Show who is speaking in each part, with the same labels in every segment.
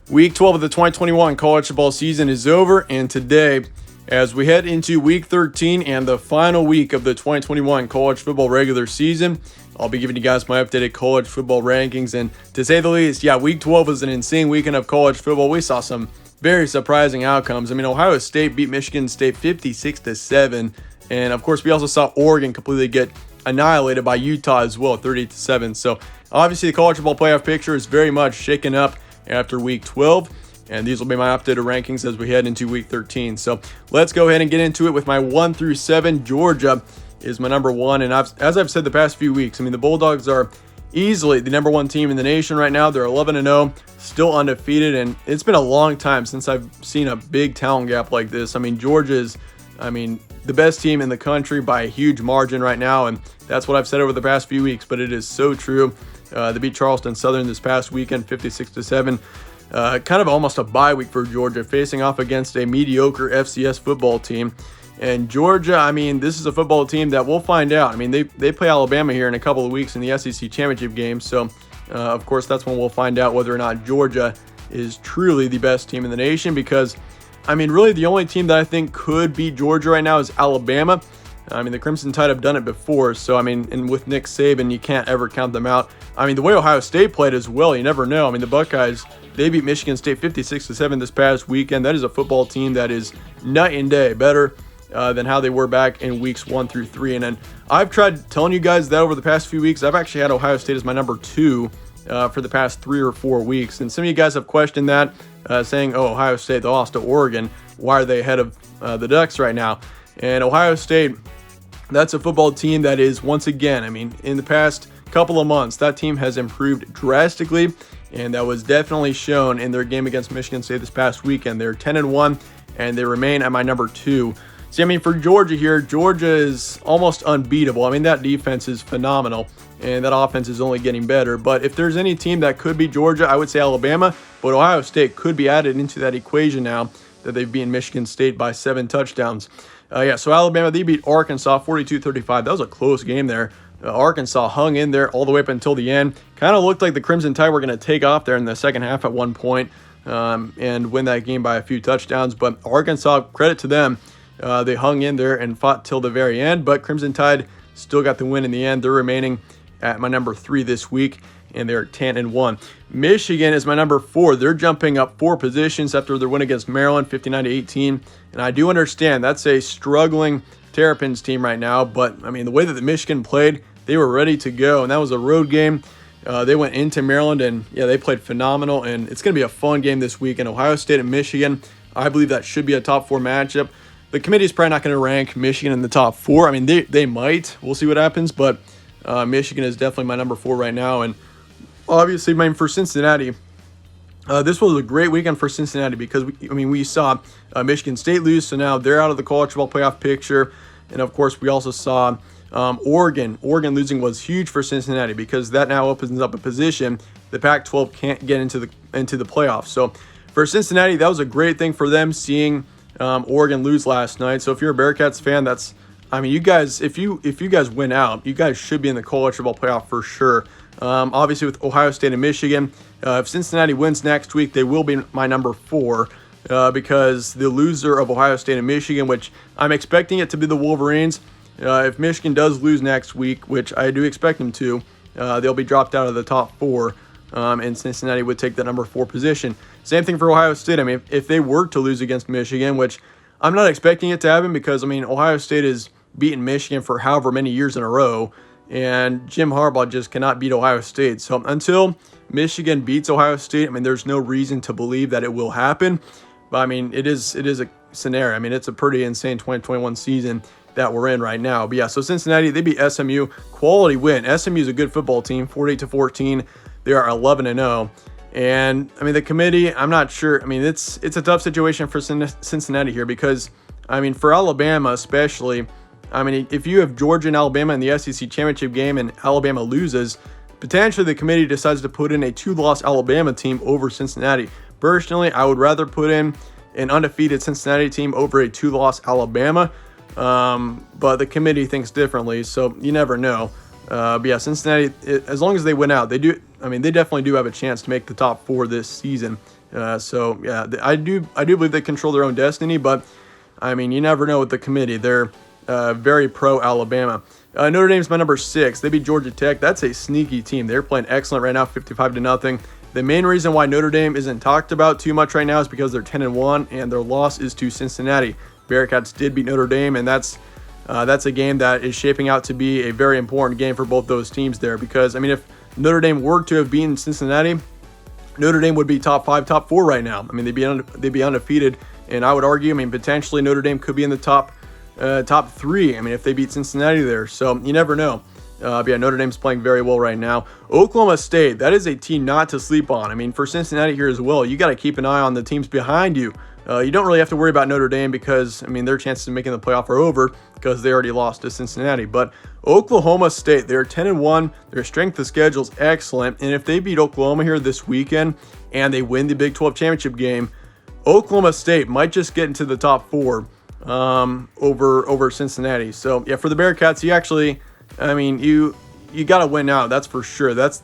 Speaker 1: Week 12 of the 2021 college football season is over, and today, as we head into Week 13 and the final week of the 2021 college football regular season, I'll be giving you guys my updated college football rankings. And to say the least, Week 12 was an insane weekend of college football. We saw some very surprising outcomes. Ohio State beat Michigan State 56-7, and of course, we also saw Oregon completely get annihilated by Utah as well, 38-7. So obviously, the college football playoff picture is very much shaken up after Week 12, and these will be my updated rankings as we head into Week 13. So let's go ahead and get into it with my 1 through 7. Georgia is my number 1, and as I've said the past few weeks, the Bulldogs are easily the number 1 team in the nation right now. They're 11-0, still undefeated, and it's been a long time since I've seen a big talent gap like this. Georgia is, the best team in the country by a huge margin right now, and that's what I've said over the past few weeks, but it is so true. They beat Charleston Southern this past weekend, 56-7. Kind of almost a bye week for Georgia, facing off against a mediocre FCS football team. And Georgia, this is a football team that we'll find out. They play Alabama here in a couple of weeks in the SEC championship game. So, of course, that's when we'll find out whether or not Georgia is truly the best team in the nation. Because, really the only team that I think could beat Georgia right now is Alabama. The Crimson Tide have done it before, so, and with Nick Saban, you can't ever count them out. The way Ohio State played as well, you never know. The Buckeyes, they beat Michigan State 56-7 this past weekend. That is a football team that is night and day better than how they were back in weeks 1 through 3. And then I've tried telling you guys that over the past few weeks. I've actually had Ohio State as my number 2 for the past 3 or 4 weeks. And some of you guys have questioned that, saying, oh, Ohio State, they lost to Oregon. Why are they ahead of the Ducks right now? And Ohio State, that's a football team that is, once again, in the past couple of months, that team has improved drastically, and that was definitely shown in their game against Michigan State this past weekend. They're 10-1, and they remain at my number 2. See, for Georgia here, Georgia is almost unbeatable. That defense is phenomenal, and that offense is only getting better. But if there's any team that could beat Georgia, I would say Alabama, but Ohio State could be added into that equation now that they've beaten Michigan State by 7 touchdowns. So Alabama, they beat Arkansas 42-35. That was a close game there. Arkansas hung in there all the way up until the end. Kind of looked like the Crimson Tide were going to take off there in the second half at one point and win that game by a few touchdowns. But Arkansas, credit to them, they hung in there and fought till the very end. But Crimson Tide still got the win in the end. They're remaining at my number 3 this week, and they're 10-1. Michigan is my number 4. They're jumping up 4 positions after their win against Maryland, 59-18. And I do understand that's a struggling Terrapins team right now, but the way that the Michigan played, they were ready to go, and that was a road game. They went into Maryland, and they played phenomenal, and it's going to be a fun game this week. And Ohio State and Michigan, I believe that should be a top 4 matchup. The committee is probably not going to rank Michigan in the top 4. They might. We'll see what happens, but Michigan is definitely my number 4 right now. And obviously, for Cincinnati, this was a great weekend for Cincinnati because we saw Michigan State lose, so now they're out of the college football playoff picture. And of course, we also saw Oregon. Oregon losing was huge for Cincinnati because that now opens up a position the Pac-12 can't get into the playoffs. So for Cincinnati, that was a great thing for them seeing Oregon lose last night. So if you're a Bearcats fan, that's you guys, if you guys win out, you guys should be in the college football playoff for sure. Obviously, with Ohio State and Michigan, if Cincinnati wins next week, they will be my number 4 because the loser of Ohio State and Michigan, which I'm expecting it to be the Wolverines, if Michigan does lose next week, which I do expect them to, they'll be dropped out of the top 4, and Cincinnati would take that number 4 position. Same thing for Ohio State. If they were to lose against Michigan, which I'm not expecting it to happen because, Ohio State has beaten Michigan for however many years in a row, and Jim Harbaugh just cannot beat Ohio State. So until Michigan beats Ohio State, there's no reason to believe that it will happen. But it is a scenario. It's a pretty insane 2021 season that we're in right now. But so Cincinnati, they beat SMU, quality win. SMU is a good football team, 48-14. They are 11-0. And the committee, I'm not sure. It's a tough situation for Cincinnati here because for Alabama especially. If you have Georgia and Alabama in the SEC championship game and Alabama loses, potentially the committee decides to put in a 2-loss Alabama team over Cincinnati. Personally, I would rather put in an undefeated Cincinnati team over a 2-loss Alabama, but the committee thinks differently, so you never know. But Cincinnati, as long as they win out, they definitely do have a chance to make the top 4 this season. So yeah, I do believe they control their own destiny, but I mean, you never know with the committee. They're very pro Alabama. Notre Dame's my number 6. They beat Georgia Tech. That's a sneaky team. They're playing excellent right now, 55-0. The main reason why Notre Dame isn't talked about too much right now is because they're 10-1 and their loss is to Cincinnati. Bearcats did beat Notre Dame, and that's a game that is shaping out to be a very important game for both those teams there. Because I mean, if Notre Dame were to have beaten Cincinnati, Notre Dame would be top 5, top 4 right now. I mean, they'd be undefeated, and I would argue, I mean, potentially Notre Dame could be in the top 3. I mean, if they beat Cincinnati there, so you never know. But yeah, Notre Dame's playing very well right now. Oklahoma State, that is a team not to sleep on. I mean, for Cincinnati here as well, you got to keep an eye on the teams behind you. You don't really have to worry about Notre Dame because, I mean, their chances of making the playoff are over because they already lost to Cincinnati. But Oklahoma State, they're 10-1. Their strength of schedule is excellent. And if they beat Oklahoma here this weekend and they win the Big 12 championship game, Oklahoma State might just get into the top 4 over Cincinnati. So, yeah, for the Bearcats, you got to win out. That's for sure. That's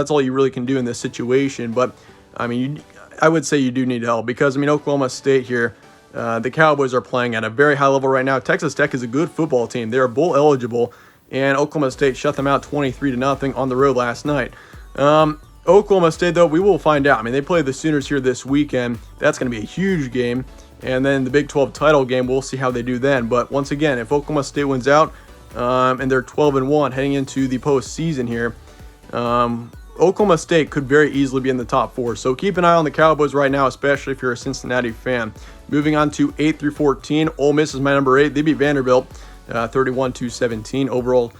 Speaker 1: all you really can do in this situation. But, I mean, I would say you do need help because, I mean, Oklahoma State here, the Cowboys are playing at a very high level right now. Texas Tech is a good football team. They are bowl eligible, and Oklahoma State shut them out 23-0 on the road last night. Oklahoma State, though, we will find out. I mean, they play the Sooners here this weekend. That's going to be a huge game. And then the Big 12 title game, we'll see how they do then. But once again, if Oklahoma State wins out and they're 12-1 heading into the postseason here, Oklahoma State could very easily be in the top 4. So keep an eye on the Cowboys right now, especially if you're a Cincinnati fan. Moving on to 8 through 14, Ole Miss is my number 8. They beat Vanderbilt 31-17. Overall,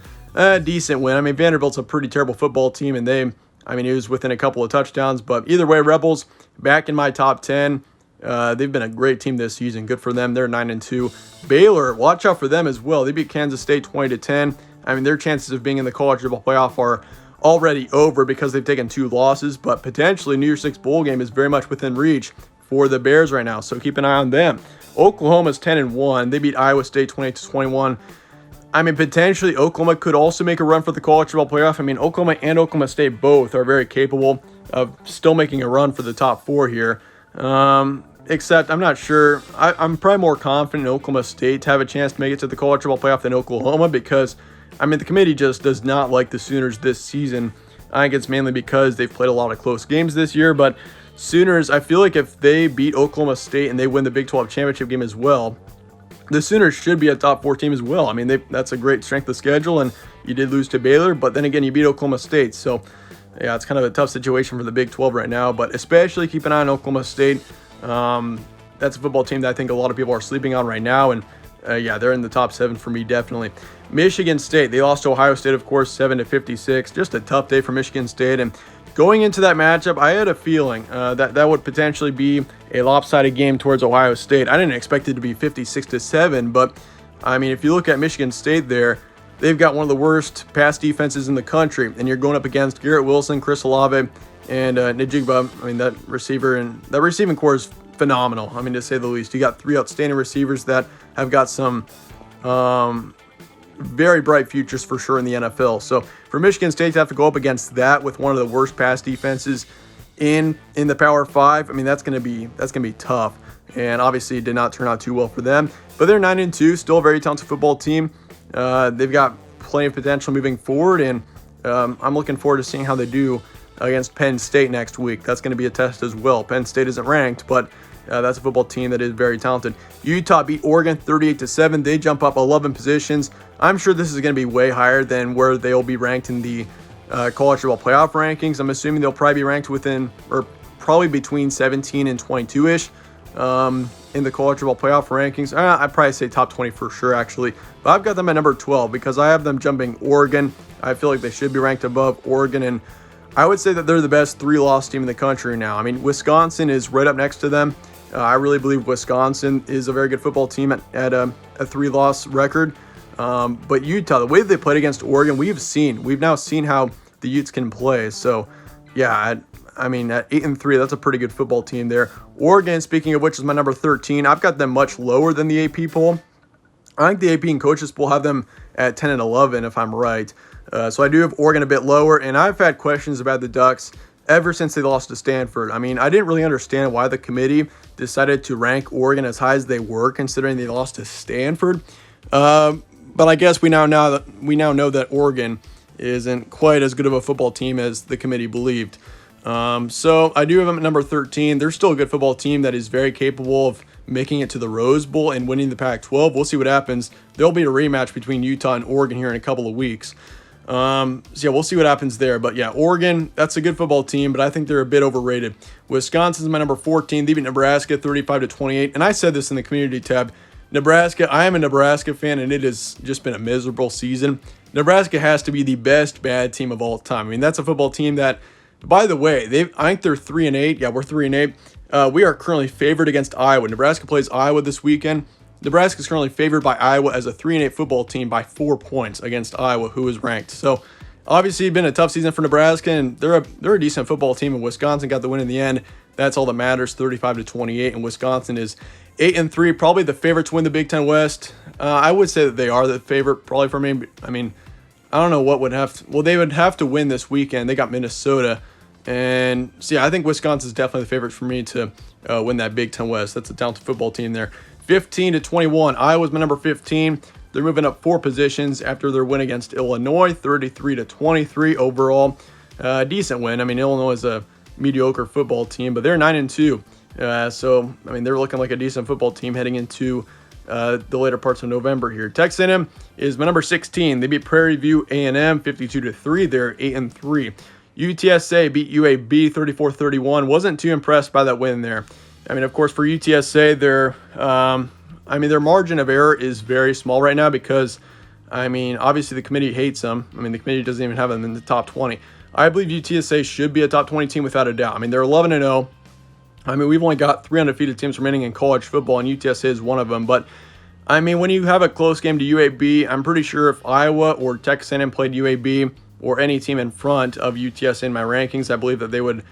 Speaker 1: decent win. I mean, Vanderbilt's a pretty terrible football team, and it was within a couple of touchdowns. But either way, Rebels back in my top 10. They've been a great team this season. Good for them. They're 9-2. Baylor, watch out for them as well. They beat Kansas State 20-10. I mean, their chances of being in the college football playoff are already over because they've taken 2 losses, but potentially New Year's Six bowl game is very much within reach for the Bears right now, so keep an eye on them. Oklahoma's 10-1. They beat Iowa State 28-21. I mean, potentially Oklahoma could also make a run for the college football playoff. I mean, Oklahoma and Oklahoma State both are very capable of still making a run for the top 4 here. Except I'm not sure. I'm probably more confident in Oklahoma State to have a chance to make it to the college football playoff than Oklahoma because, I mean, the committee just does not like the Sooners this season. I think it's mainly because they've played a lot of close games this year, but Sooners, I feel like if they beat Oklahoma State and they win the Big 12 championship game as well, the Sooners should be a top 4 team as well. I mean, that's a great strength of schedule, and you did lose to Baylor, but then again, you beat Oklahoma State. So, yeah, it's kind of a tough situation for the Big 12 right now, but especially keep an eye on Oklahoma State. That's a football team that I think a lot of people are sleeping on right now, and yeah, they're in the top 7 for me, definitely. Michigan State, they lost to Ohio State, of course, 7-56. Just a tough day for Michigan State, and going into that matchup, I had a feeling that would potentially be a lopsided game towards Ohio State. I didn't expect it to be 56-7, but I mean, if you look at Michigan State there, they've got one of the worst pass defenses in the country, and you're going up against Garrett Wilson, Chris Olave, and Njigba. I mean, that receiving core is phenomenal. I mean, to say the least. You got 3 outstanding receivers that have got some very bright futures for sure in the NFL. So for Michigan State to have to go up against that with one of the worst pass defenses in the Power 5, I mean, that's gonna be tough. And obviously it did not turn out too well for them. But they're 9-2, still a very talented football team. They've got plenty of potential moving forward, and I'm looking forward to seeing how they do against Penn State next week. That's going to be a test as well. Penn State isn't ranked, but that's a football team that is very talented. Utah beat Oregon 38-7. They jump up 11 positions. I'm sure this is going to be way higher than where they'll be ranked in the college football playoff rankings. I'm assuming they'll probably be ranked within, or probably between 17 and 22-ish in the college football playoff rankings. I'd probably say top 20 for sure, actually. But I've got them at number 12 because I have them jumping Oregon. I feel like they should be ranked above Oregon, and I would say that they're the best 3-loss team in the country now. I mean, Wisconsin is right up next to them. I really believe Wisconsin is a very good football team at a 3-loss record. But Utah, the way that they played against Oregon, we've now seen how the Utes can play. So, yeah, I mean, at 8-3, that's a pretty good football team there. Oregon, speaking of which, is my number 13. I've got them much lower than the AP poll. I think the AP and coaches poll have them at 10 and 11, if I'm right. So I do have Oregon a bit lower, and I've had questions about the Ducks ever since they lost to Stanford. I mean, I didn't really understand why the committee decided to rank Oregon as high as they were, considering they lost to Stanford. But I guess we now know that Oregon isn't quite as good of a football team as the committee believed. So I do have them at number 13. They're still a good football team that is very capable of making it to the Rose Bowl and winning the Pac-12. We'll see what happens. There'll be a rematch between Utah and Oregon here in a couple of weeks. So yeah, we'll see what happens there. But yeah, Oregon, that's a good football team, but I think they're a bit overrated. Wisconsin's my number 14. They beat Nebraska 35-28. And I said this in the community tab. Nebraska, I am a Nebraska fan, and it has just been a miserable season. Nebraska has to be the best bad team of all time. I mean, that's a football team that, by the way, I think they're 3-8. Yeah, we're 3-8. We are currently favored against Iowa. Nebraska plays Iowa this weekend. Nebraska is currently favored by Iowa as a 3-8 football team by 4 points against Iowa, who is ranked. So, obviously, it's been a tough season for Nebraska, and they're a decent football team, and Wisconsin got the win in the end. That's all that matters, 35-28, and Wisconsin is 8-3, probably the favorite to win the Big Ten West. I would say that they are the favorite, probably for me. I mean, I don't know what would have to. Well, they would have to win this weekend. They got Minnesota, and so yeah, I think Wisconsin is definitely the favorite for me to win that Big Ten West. That's a talented football team there. 15-21. Iowa's my number 15. They're moving up 4 positions after their win against Illinois, 33-23 overall. Decent win. I mean, Illinois is a mediocre football team, but they're 9-2. So, I mean, they're looking like a decent football team heading into the later parts of November here. Texas A&M is my number 16. They beat Prairie View A&M 52-3. They're 8-3. UTSA beat UAB 34-31. Wasn't too impressed by that win there. I mean, of course, for UTSA, their margin of error is very small right now because, I mean, obviously the committee hates them. I mean, the committee doesn't even have them in the top 20. I believe UTSA should be a top 20 team without a doubt. I mean, they're 11-0. I mean, we've only got 3 undefeated teams remaining in college football, and UTSA is one of them. But, I mean, when you have a close game to UAB, I'm pretty sure if Iowa or Texas A&M played UAB or any team in front of UTSA in my rankings, I believe that they would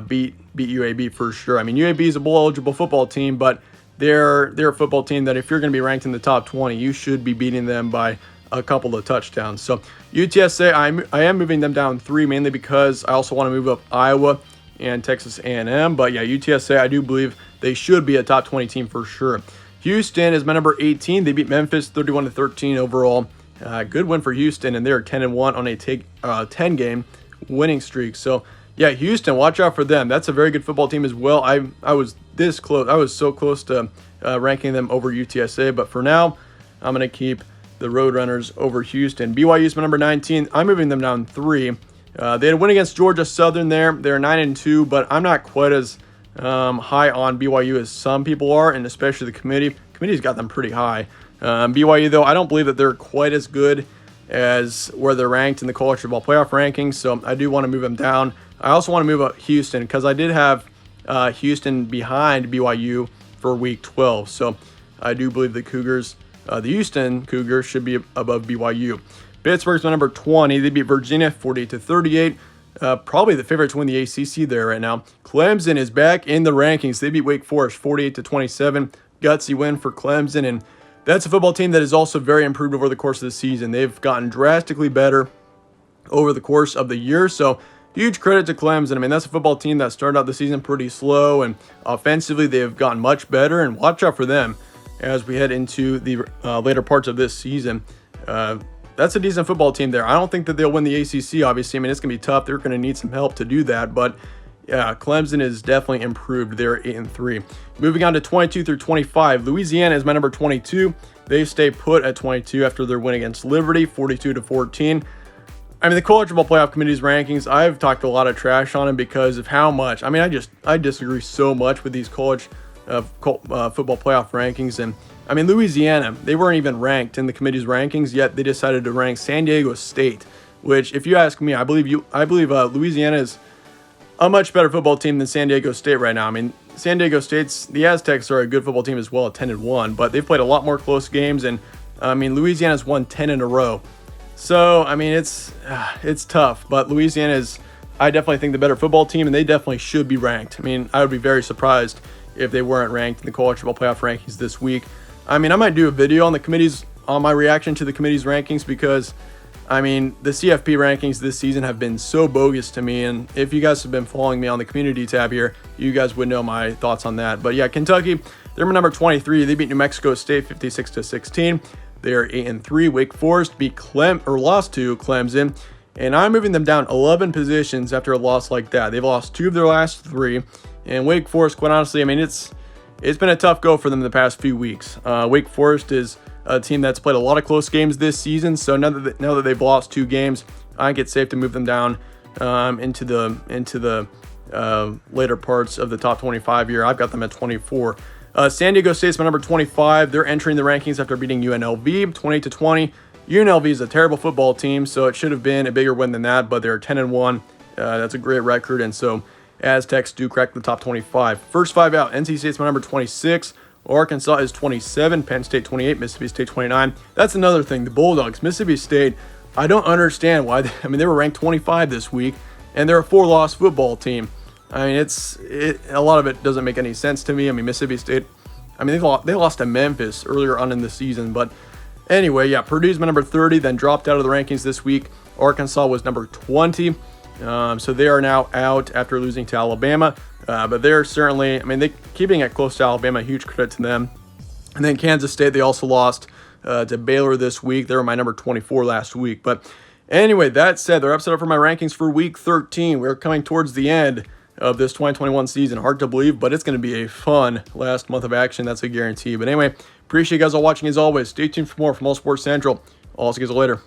Speaker 1: beat UAB for sure. I mean, UAB is a bowl-eligible football team, but they're a football team that if you're going to be ranked in the top 20, you should be beating them by a couple of touchdowns. So UTSA, I am moving them down 3 mainly because I also want to move up Iowa and Texas A&M. But yeah, UTSA, I do believe they should be a top 20 team for sure. Houston is my number 18. They beat Memphis 31-13 overall. Good win for Houston, and they're 10-1 on a 10-game winning streak. So yeah, Houston, watch out for them. That's a very good football team as well. I was this close. I was so close to ranking them over UTSA, but for now, I'm going to keep the Roadrunners over Houston. BYU is my number 19. I'm moving them down 3. They had a win against Georgia Southern there. They're 9-2, but I'm not quite as high on BYU as some people are, and especially the committee. The committee's got them pretty high. BYU, though, I don't believe that they're quite as good as where they're ranked in the college football playoff rankings, so I do want to move them down. I also want to move up Houston because I did have Houston behind BYU for week 12, so I do believe the Houston Cougars should be above BYU. Pittsburgh's my number 20. They beat Virginia 48-38. Probably the favorite to win the ACC there right now. Clemson is back in the rankings. They beat Wake Forest 48-27. Gutsy win for Clemson, and that's a football team that is also very improved over the course of the season. They've gotten drastically better over the course of the year, so huge credit to Clemson. I mean, that's a football team that started out the season pretty slow, and offensively they have gotten much better, and watch out for them as we head into the later parts of this season. That's a decent football team there. I don't think that they'll win the ACC, obviously. I mean, it's going to be tough. They're going to need some help to do that, but yeah, Clemson is definitely improved. They're 8-3. Moving on to 22 through 25, Louisiana is my number 22. They stay put at 22 after their win against Liberty, 42-14. I mean, the college football playoff committee's rankings, I've talked a lot of trash on them because of how much. I mean, I disagree so much with these college football playoff rankings. And I mean, Louisiana, they weren't even ranked in the committee's rankings, yet they decided to rank San Diego State, which, if you ask me, I believe Louisiana is a much better football team than San Diego State right now. I mean, San Diego State's, the Aztecs are a good football team as well at 10-1, but they've played a lot more close games, and I mean, Louisiana's won 10 in a row. So, I mean, it's tough, but Louisiana is, I definitely think, the better football team, and they definitely should be ranked. I mean, I would be very surprised if they weren't ranked in the college football playoff rankings this week. I mean, I might do a video on my reaction to the committee's rankings because I mean, the CFP rankings this season have been so bogus to me, and if you guys have been following me on the community tab here, you guys would know my thoughts on that. But yeah, Kentucky, they're my number 23. They beat New Mexico State 56-16. They are 8-3. Wake Forest lost to Clemson, and I'm moving them down 11 positions after a loss like that. They've lost 2 of their last 3, and Wake Forest, quite honestly, I mean, it's been a tough go for them the past few weeks. Wake Forest is a team that's played a lot of close games this season, so now that they've lost 2 games, I think it's safe to move them down into the later parts of the top 25 here. I've got them at 24. San Diego State's my number 25. They're entering the rankings after beating UNLV 28-20. UNLV is a terrible football team, so it should have been a bigger win than that, but they're 10-1. That's a great record, and so Aztecs do crack the top 25. First 5 out, NC State's my number 26. Arkansas is 27, Penn State 28, Mississippi State 29. That's another thing, the Bulldogs, Mississippi State, I don't understand why. They were ranked 25 this week, and they're a 4-loss football team. I mean, a lot of it doesn't make any sense to me. I mean, Mississippi State, I mean, they lost to Memphis earlier on in the season. But anyway, yeah, Purdue's my number 30, then dropped out of the rankings this week. Arkansas was number 20. So they are now out after losing to Alabama. But they're certainly, I mean, they keeping it close to Alabama, huge credit to them. And then Kansas State, they also lost to Baylor this week. They were my number 24 last week. But anyway, that said, they're upset for my rankings for week 13. We're coming towards the end of this 2021 season. Hard to believe, but it's going to be a fun last month of action. That's a guarantee. But anyway, appreciate you guys all watching as always. Stay tuned for more from All Sports Central. I'll see you guys later.